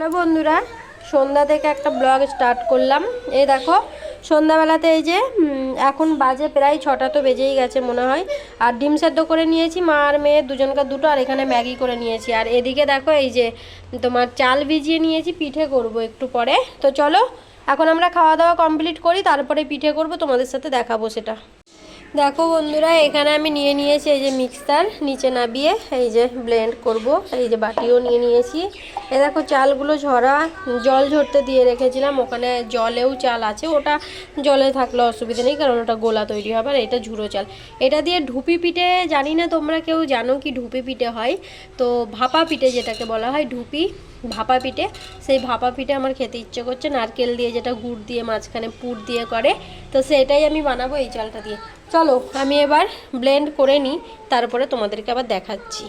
চলো বন্ধুরা, সন্ধ্যা থেকে একটা ব্লগ স্টার্ট করলাম। এই দেখো সন্ধ্যাবেলাতে এই যে এখন বাজে প্রায় 6টা তো বেজেই গেছে মনে হয়। আর ডিম সেদ্ধ করে নিয়েছি, মা আর মেয়ে দুজনকার দুটো, আর এখানে ম্যাগি করে নিয়েছি। আর এদিকে দেখো এই যে তোমার চাল ভিজিয়ে নিয়েছি, পিঠে করব একটু পরে। তো চলো এখন আমরা খাওয়া দাওয়া কমপ্লিট করি, তারপরে পিঠে করব, তোমাদের সাথে দেখাবো সেটা। দেখো বন্ধুরা, এখানে আমি নিয়ে নিয়েছি এই যে মিক্সার, নিচে নামিয়ে এই যে ব্লেন্ড করব। এই যে বাটিও নিয়ে নিয়েছি। এ দেখো চালগুলো ঝরা, জল ঝরতে দিয়ে রেখেছিলাম, ওখানে জলেও চাল আছে, ওটা জলে থাকলে অসুবিধা নেই কারণ ওটা গোলা তৈরি হবে। আর এটা ঝুরো চাল, এটা দিয়ে ঢুপি পিঠে, জানি না তোমরা কেউ জানো কি ঢুপি পিঠে হয়। তো ভাপা পিঠে যেটাকে বলা হয় ঢুপি, ভাপা পিঠে, সেই ভাপা পিঠে আমার খেতে ইচ্ছে করছে, নারকেল দিয়ে, যেটা গুড় দিয়ে মাঝখানে পুর দিয়ে করে, তো সেটাই আমি বানাবো এই চালটা দিয়ে। চলো আমি এবার ব্লেন্ড করে নিই, তারপরে তোমাদেরকে আবার দেখাচ্ছি।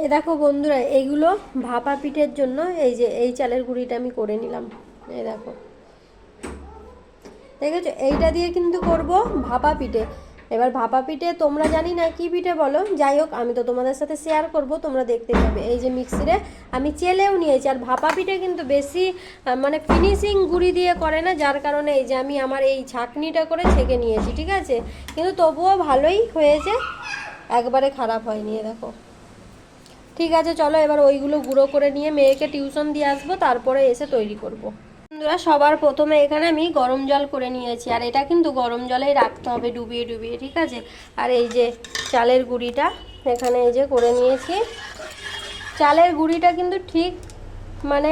এই দেখো বন্ধুরা, এইগুলো ভাপা পিঠের জন্য এই যে এই চালের গুঁড়িটা আমি করে নিলাম। এই দেখো, দেখেছো, এইটা দিয়ে কিন্তু করব ভাপা পিঠে। এবার ভাপা পিঠে তোমরা জানি না কি পিঠে বলো, যাই হোক আমি তো তোমাদের সাথে শেয়ার করব, তোমরা দেখতে পাবে। এই যে মিক্সিরে আমি চেলেও নিয়েছি। আর ভাপা পিঠে কিন্তু বেশি মানে ফিনিশিং গুঁড়ি দিয়ে করে না, যার কারণে এই যে আমি আমার এই ছাঁকনিটা করে ছেঁকে নিয়েছি, ঠিক আছে। কিন্তু তবুও ভালোই হয়েছে, একবারে খারাপ হয়নি। দেখো, ঠিক আছে, চলো এবার ওইগুলো গুঁড়ো করে নিয়ে মেয়েকে টিউশন দিয়ে আসবো, তারপরে এসে তৈরি করব। বন্ধুরা, সবার প্রথমে এখানে আমি গরম জল করে নিয়েছি, আর এটা কিন্তু গরম জলেই রাখতে হবে ডুবিয়ে ডুবিয়ে, ঠিক আছে। আর এই যে চালের গুঁড়িটা এখানে এই যে করে নিয়েছি। চালের গুঁড়িটা কিন্তু ঠিক মানে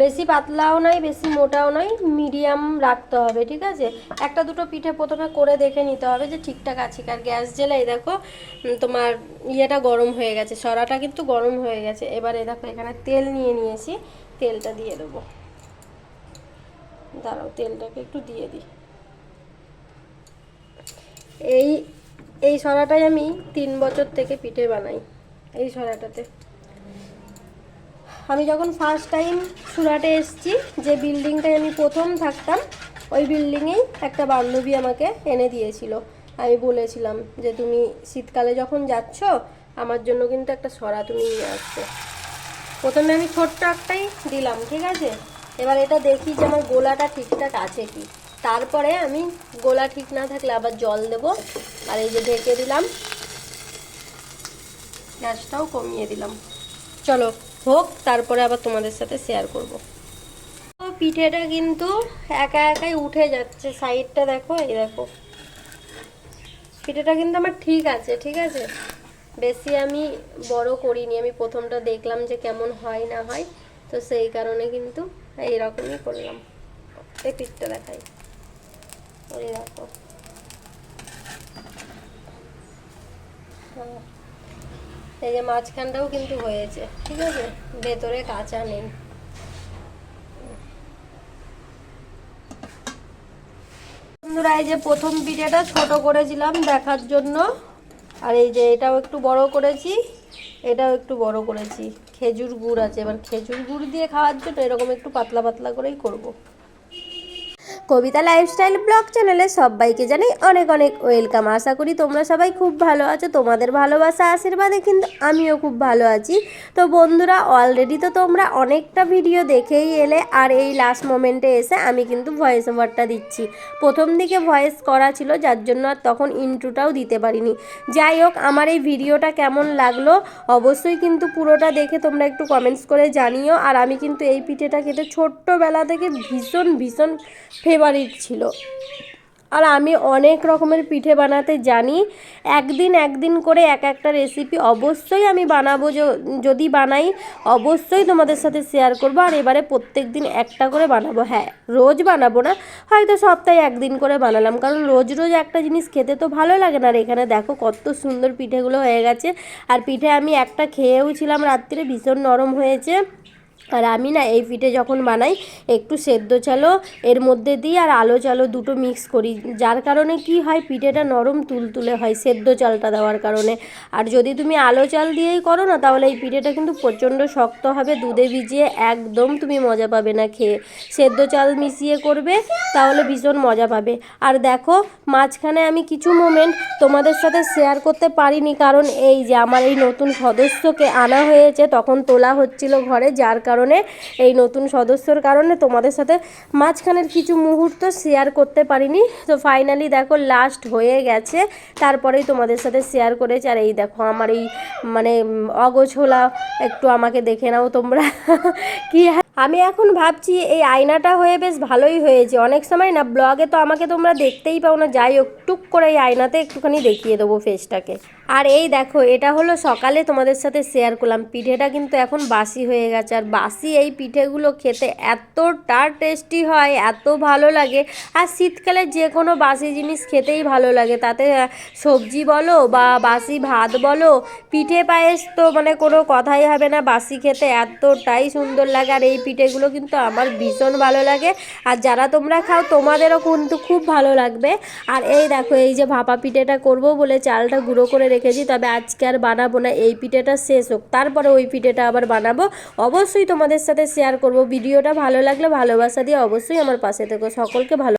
বেশি পাতলাও নয়, বেশি মোটাও নয়, মিডিয়াম রাখতে হবে, ঠিক আছে। একটা দুটো পিঠে প্রথমে করে দেখে নিতে হবে যে ঠিকঠাক আছে। আর গ্যাস জ্বেলে দেখো তোমার ইয়েটা গরম হয়ে গেছে, সরাটা কিন্তু গরম হয়ে গেছে। এবারে দেখো এখানে তেল নিয়ে নিয়েছি, তেলটা দিয়ে দেবো। দাঁড়াও, তেলটাকে একটু দিয়ে দিই। এই এই সরাটাই আমি 3 বছর থেকে পিঠে বানাই। এই সরাটাতে আমি যখন ফার্স্ট টাইম সুরাটে এসেছি, যে বিল্ডিংটায় আমি প্রথম থাকতাম, ওই বিল্ডিংয়েই একটা বান্ধবী আমাকে এনে দিয়েছিল। আমি বলেছিলাম যে তুমি শীতকালে যখন যাচ্ছ আমার জন্য কিন্তু একটা সরা তুমি নিয়ে আসবে। প্রথমে আমি ছোট্ট একটাই দিলাম, ঠিক আছে। এবার এটা দেখি যে আমার গোলাটা ঠিকঠাক আছে কি, তারপরে আমি গোলা ঠিক না থাকলে আবার জল দেব। আর এই যে ঢেকে দিলাম, গ্যাসটাও কমিয়ে দিলাম। চলো হোক, তারপরে আবার তোমাদের সাথে শেয়ার করব। তো পিঠেটা কিন্তু একা একাই উঠে যাচ্ছে, সাইডটা দেখো, এই দেখো পিঠেটা কিন্তু আমার ঠিক আছে, ঠিক আছে। বেশি আমি বড় করিনি, আমি প্রথমটা দেখলাম যে কেমন হয় না হয়, তো সেই কারণে কিন্তু এইরকমই করলাম। এই পিঠটা দেখাই, ওই দেখো, এই যে মাঝখানটাও কিন্তু হয়েছে, ঠিক আছে, ভেতরে কাঁচা নেই। বন্ধুরা, এই যে প্রথম পিঠেটা ছোট করেছিলাম দেখার জন্য, আর এই যে এটাও একটু বড় করেছি, এটাও একটু বড় করেছি। খেজুর গুড় আছে, এবার খেজুর গুড় দিয়ে খাওয়ার জন্য এরকম একটু পাতলা পাতলা করেই করব। কবিতা লাইফস্টাইল ব্লগ চ্যানেলে সবাইকে জানাই অনেক অনেক ওয়েলকাম। আশা করি তোমরা সবাই খুব ভালো আছো, তোমাদের ভালোবাসা আশীর্বাদে কিন্তু আমিও খুব ভালো আছি। তো বন্ধুরা, অলরেডি তো তোমরা অনেকটা ভিডিও দেখেই এলে, আর এই লাস্ট মোমেন্টে এসে আমি কিন্তু ভয়েস ওভারটা দিচ্ছি। প্রথম দিকে ভয়েস করা ছিল, যার জন্য আর তখন ইন্ট্রোটাও দিতে পারিনি। যাই হোক, আমার এই ভিডিওটা কেমন লাগলো অবশ্যই কিন্তু পুরোটা দেখে তোমরা একটু কমেন্টস করে জানিও। আর আমি কিন্তু এই পিঠেটা খেতে ছোট্টবেলা থেকে ভীষণ ভীষণ ফেভারিট ছিল। আর আমি অনেক রকমের পিঠে বানাতে জানি। একদিন একদিন করে এক একটা রেসিপি অবশ্যই আমি বানাবো, যদি বানাই অবশ্যই তোমাদের সাথে শেয়ার করবো। আর এবারে প্রত্যেক দিন একটা করে বানাবো। হ্যাঁ, রোজ বানাবো না, হয়তো সপ্তাহে একদিন করে বানালাম, কারণ রোজ রোজ একটা জিনিস খেতে তো ভালো লাগে না। আর এখানে দেখো কত সুন্দর পিঠেগুলো হয়ে গেছে। আর পিঠে আমি একটা খেয়েও ছিলাম রাত্রে, ভীষণ নরম হয়েছে। আর আমি না এই পিঠে যখন বানাই একটু সেদ্ধ চালও এর মধ্যে দিই আর আলো চালও দুটো মিক্স করি, যার কারণে কি হয় পিঠেটা নরম তুলতুলে হয় সেদ্ধ চালটা দেওয়ার কারণে। আর যদি তুমি আলো চাল দিয়েই করো না তাহলে এই পিঠেটা কিন্তু প্রচণ্ড শক্ত হবে, দুধে ভিজিয়ে একদম তুমি মজা পাবে না খেয়ে। সেদ্ধ চাল মিশিয়ে করবে তাহলে ভীষণ মজা পাবে। আর দেখো মাঝখানে আমি কিছু মোমেন্ট তোমাদের সাথে শেয়ার করতে পারিনি, কারণ এই যে আমার এই নতুন সদস্যকে আনা হয়েছে, তখন তোলা হচ্ছিল ঘরে, যার কারণে এই নতুন সদস্যর কারণে তোমাদের সাথে মাঝখানের কিছু মুহূর্ত শেয়ার করতে পারিনি। তো ফাইনালি দেখো লাস্ট হয়ে গেছে, তারপরেই তোমাদের সাথে শেয়ার করেছি। আর এই দেখো আমার এই মানে অগোছলা একটু আমাকে দেখে নাও তোমরা কি। আমি এখন ভাবছি এই আয়নাটা হয়ে বেশ ভালোই হয়েছে, অনেক সময় না ব্লগে তো আমাকে তোমরা দেখতেই পাও না, যাই হোক টুক করে এই আয়নাতে একটুখানি দেখিয়ে দেবো ফেসটাকে। আর এই দেখো এটা হলো সকালে তোমাদের সাথে শেয়ার করলাম, পিঠেটা কিন্তু এখন বাসি হয়ে গেছে। আর বাসি এই পিঠেগুলো খেতে এতটা টেস্টি হয়, এত ভালো লাগে। আর শীতকালে যে কোনো বাসি জিনিস খেতেই ভালো লাগে, তাতে সবজি বলো বা বাসি ভাত বলো, পিঠে পায়েস তো মানে কোনো কথাই হবে না, বাসি খেতে এতটাই সুন্দর লাগে। আর এই পিঠেগুলো কিন্তু আমার ভীষণ ভালো লাগে, আর যারা তোমরা খাও তোমাদেরও কিন্তু খুব ভালো লাগবে। আর এই দেখো এই যে ভাপা পিঠেটা করব বলে চালটা গুঁড়ো করে রেখেছি, তবে আজকে আর বানাবো না, এই পিঠেটা শেষ হোক তারপরে ওই পিঠেটা আবার বানাবো। অবশ্যই তোমাদের সাথে শেয়ার করব। ভিডিওটা ভালো লাগলে ভালোবাসা দিয়ে অবশ্যই আমার পাশে থেকো। সকলকে ভালো